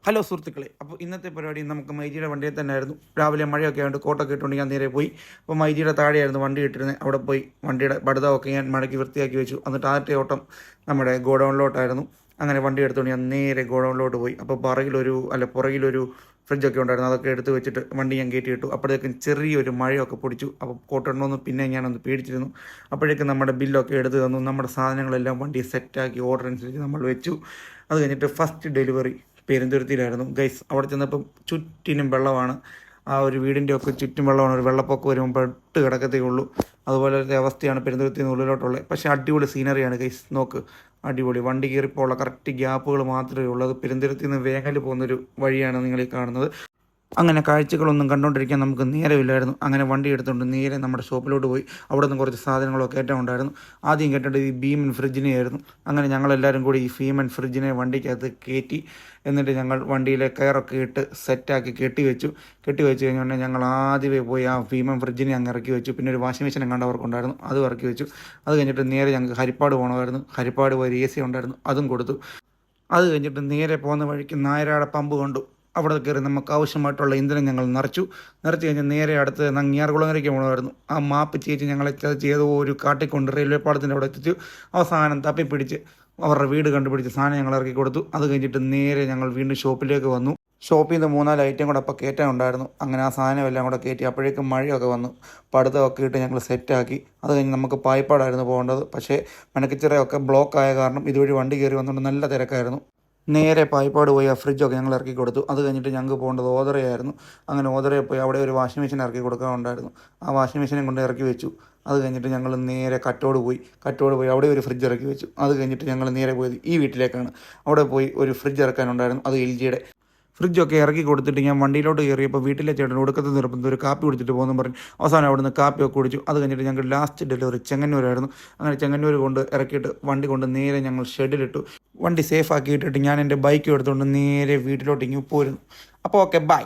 Hello സുഹൃത്തുക്കളെ, അപ്പോൾ ഇന്നത്തെ പരിപാടി നമുക്ക് മൈജിയുടെ വണ്ടിയിൽ തന്നെ ആയിരുന്നു. രാവിലെ മഴയൊക്കെ ആയതുകൊണ്ട് കോട്ടൊക്കെ ഇട്ടുകൊണ്ട് ഞാൻ നേരെ പോയി. അപ്പോൾ മൈജിയുടെ താഴെയായിരുന്നു വണ്ടി ഇട്ടിരുന്നത്. അവിടെ പോയി വണ്ടിയുടെ ബടുതമൊക്കെ ഞാൻ മടക്കി വൃത്തിയാക്കി വെച്ചു. എന്നിട്ട് ആദ്യത്തെ ഓട്ടം നമ്മുടെ ഗോഡൗണിലോട്ടായിരുന്നു. അങ്ങനെ വണ്ടി എടുത്തുകൊണ്ട് ഞാൻ നേരെ ഗോഡൗണിലോട്ട് പോയി. അപ്പോൾ പുറകിലൊരു ഫ്രിഡ്ജൊക്കെ ഉണ്ടായിരുന്നു. അതൊക്കെ എടുത്ത് വെച്ചിട്ട് വണ്ടി ഞാൻ കയറ്റി ഇട്ടു. അപ്പോഴേക്കും ചെറിയൊരു മഴയൊക്കെ പൊടിച്ചു. അപ്പോൾ കോട്ടുണ്ടോന്ന് പിന്നെ ഞാനൊന്ന് പേടിച്ചിരുന്നു. അപ്പോഴേക്കും നമ്മുടെ ബില്ലൊക്കെ എടുത്ത് തന്നു. നമ്മുടെ സാധനങ്ങളെല്ലാം വണ്ടി സെറ്റാക്കി ഓർഡർ അനുസരിച്ച് നമ്മൾ വെച്ചു. അത് കഴിഞ്ഞിട്ട് ഫസ്റ്റ് ഡെലിവറി പെരുന്തുരുത്തിയിലായിരുന്നു ഗൈസ്. അവിടെ ചെന്നപ്പം ചുറ്റിനും വെള്ളമാണ്. ആ ഒരു വീടിൻ്റെ ഒക്കെ ചുറ്റും വെള്ളമാണ്. ഒരു വെള്ളപ്പൊക്കം വരുമ്പോൾ പെട്ട് കിടക്കത്തേ ഉള്ളൂ. അതുപോലത്തെ അവസ്ഥയാണ് പെരുന്തുരുത്തി ഉള്ളിലോട്ടുള്ളത്. പക്ഷേ അടിപൊളി സീനറിയാണ് ഗൈസ്. നോക്ക്, അടിപൊളി. വണ്ടി കയറിപ്പോൾ ഉള്ള കറക്റ്റ് ഗ്യാപ്പുകൾ മാത്രമേ ഉള്ളൂ. അത് പെരുന്തുരുത്തിൽ നിന്ന് വേങ്ങൽ പോകുന്നൊരു വഴിയാണ് നിങ്ങൾ ഈ കാണുന്നത്. അങ്ങനെ കാഴ്ചകളൊന്നും കണ്ടുകൊണ്ടിരിക്കാൻ നമുക്ക് നേരമില്ലായിരുന്നു. അങ്ങനെ വണ്ടി എടുത്തുകൊണ്ട് നേരെ നമ്മുടെ ഷോപ്പിലോട്ട് പോയി. അവിടെ നിന്ന് കുറച്ച് സാധനങ്ങളൊക്കെ ഏറ്റവും ഉണ്ടായിരുന്നു. ആദ്യം കേട്ടത് ഈ ഭീമൻ ഫ്രിഡ്ജിനെയായിരുന്നു. അങ്ങനെ ഞങ്ങളെല്ലാവരും കൂടി ഈ ഭീമൻ ഫ്രിഡ്ജിനെ വണ്ടിക്കകത്ത് കയറ്റി. എന്നിട്ട് ഞങ്ങൾ വണ്ടിയിലെ കയറൊക്കെ ഇട്ട് സെറ്റാക്കി കെട്ടി വെച്ച് കഴിഞ്ഞുകൊണ്ട് ഞങ്ങൾ ആദ്യമേ പോയി ആ ഭീമൻ ഫ്രിഡ്ജിനെ അങ്ങ് ഇറക്കി വെച്ചു. പിന്നെ ഒരു വാഷിംഗ് മെഷീൻ കണ്ടവർക്കുണ്ടായിരുന്നു, അതും ഇറക്കി വെച്ചു. അത് കഴിഞ്ഞിട്ട് നേരെ ഞങ്ങൾക്ക് ഹരിപ്പാട് പോകണമായിരുന്നു. ഹരിപ്പാട് പോയി AC ഉണ്ടായിരുന്നു, അതും കൊടുത്തു. അത് കഴിഞ്ഞിട്ട് നേരെ പോകുന്ന വഴിക്ക് നായരാട പമ്പ് കണ്ടു. അവിടെ കയറി നമുക്ക് ആവശ്യമായിട്ടുള്ള ഇന്ധനം ഞങ്ങൾ നിറച്ചു കഴിഞ്ഞ് നേരെ അടുത്ത് നങ്ങിയാർകുളങ്ങരയ്ക്ക് പോകണമായിരുന്നു. ആ മാപ്പ് ചേച്ചി ഞങ്ങളെ ചെയ്ത ഒരു കാട്ടിക്കൊണ്ട് റെയിൽവേ പാളത്തിൻ്റെ അവിടെ എത്തിച്ചു. അവസാനം തപ്പിപ്പിടിച്ച് അവരുടെ വീട് കണ്ടുപിടിച്ച് സാധനം ഞങ്ങൾ ഇറക്കി കൊടുത്തു. അത് കഴിഞ്ഞിട്ട് നേരെ ഞങ്ങൾ വീണ്ടും ഷോപ്പിലേക്ക് വന്നു. ഷോപ്പിൽ നിന്ന് 3-4 ഐറ്റം കൂടെ അപ്പോൾ കയറ്റാനുണ്ടായിരുന്നു. അങ്ങനെ ആ സാധനം എല്ലാം കൂടെ കയറ്റി. അപ്പോഴേക്കും മഴയൊക്കെ വന്നു. പടുതമൊക്കെ ഇട്ട് ഞങ്ങൾ സെറ്റാക്കി. അത് കഴിഞ്ഞ് നമുക്ക് പായിപ്പാടായിരുന്നു പോകേണ്ടത്. പക്ഷേ മനക്കിച്ചിറയൊക്കെ ബ്ലോക്കായ കാരണം ഇതുവഴി വണ്ടി കയറി വന്നുകൊണ്ട് നല്ല തിരക്കായിരുന്നു. നേരെ പായിപ്പാട് പോയി ആ ഫ്രിഡ്ജൊക്കെ ഞങ്ങൾ ഇറക്കി കൊടുത്തു. അത് കഴിഞ്ഞിട്ട് ഞങ്ങൾക്ക് പോകേണ്ടത് ഓതറയായിരുന്നു. അങ്ങനെ ഓതറയിൽ പോയി അവിടെ ഒരു വാഷിംഗ് മെഷീൻ ഇറക്കി കൊടുക്കാനുണ്ടായിരുന്നു. ആ വാഷിംഗ് മെഷീനെ കൊണ്ട് ഇറക്കി വെച്ചു. അത് കഴിഞ്ഞിട്ട് ഞങ്ങൾ നേരെ കറ്റോട് പോയി അവിടെ ഒരു ഫ്രിഡ്ജ് ഇറക്കി വെച്ചു. അത് കഴിഞ്ഞിട്ട് ഞങ്ങൾ നേരെ പോയത് ഈ വീട്ടിലേക്കാണ്. അവിടെ പോയി ഒരു ഫ്രിഡ്ജ് ഇറക്കാനുണ്ടായിരുന്നു, അത് LGയുടെ. ഫ്രിഡ്ജൊക്കെ ഇറക്കി കൊടുത്തിട്ട് ഞാൻ വണ്ടിയിലോട്ട് കയറിയപ്പോൾ വീട്ടിലെ ചേട്ടൻ ഒടുക്കത്ത് നിർബന്ധം ഒരു കാപ്പി കുടിച്ചിട്ട് പോകുന്നു പറഞ്ഞു. അവസാനം അവിടുന്ന് കാപ്പിയൊക്കെ കുടിച്ചു. അത് കഴിഞ്ഞിട്ട് ഞങ്ങൾ ലാസ്റ്റ് ഡെലിവറി ചെങ്ങന്നൂരായിരുന്നു. അങ്ങനെ ചെങ്ങന്നൂർ കൊണ്ട് ഇറക്കിയിട്ട് വണ്ടി കൊണ്ട് നേരെ ഞങ്ങൾ ഷെഡിലിട്ടു. വണ്ടി സേഫ് ആക്കി ഇട്ടിട്ട് ഞാൻ എൻ്റെ ബൈക്ക് എടുത്തുകൊണ്ട് നേരെ വീട്ടിലോട്ട് ഇങ്ങ് പോരുന്നു. അപ്പോൾ ഓക്കെ, ബൈ.